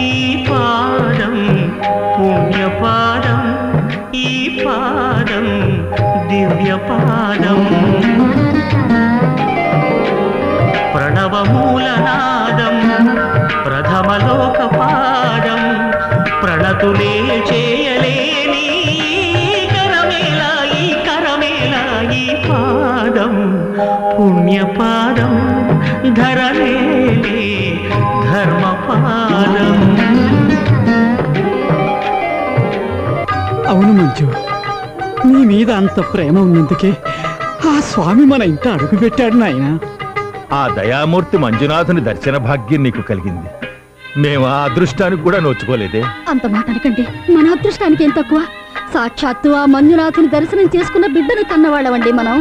ఈ పాదం పుణ్యపాదం, ఈ పాదం దివ్యపాదం. ప్రణవమూలనాదం ప్రథమలోకపాదం, ప్రణతులే చేయలేని కరమేలా ఈ కరమేలా. ఈ పాదం పుణ్యపాదం, ధరలేలే ధర్మపాదం. అవును మంజు, నీ మీద అంత ప్రేమ ఉన్నందుకే ఆ స్వామి మన ఇంట అడుగు పెట్టాడు నాయన. ఆ దయామూర్తి మంజునాథుని దర్శన భాగ్యం నీకు కలిగింది. మేము ఆ అదృష్టానికి కూడా నోచుకోలేదే. అంత మాట అనకండి, మన అదృష్టానికి ఏం తక్కువ. సాక్షాత్తు ఆ మంజునాథుని దర్శనం చేసుకున్న బిడ్డని కన్నవాళ్ళవండి మనం.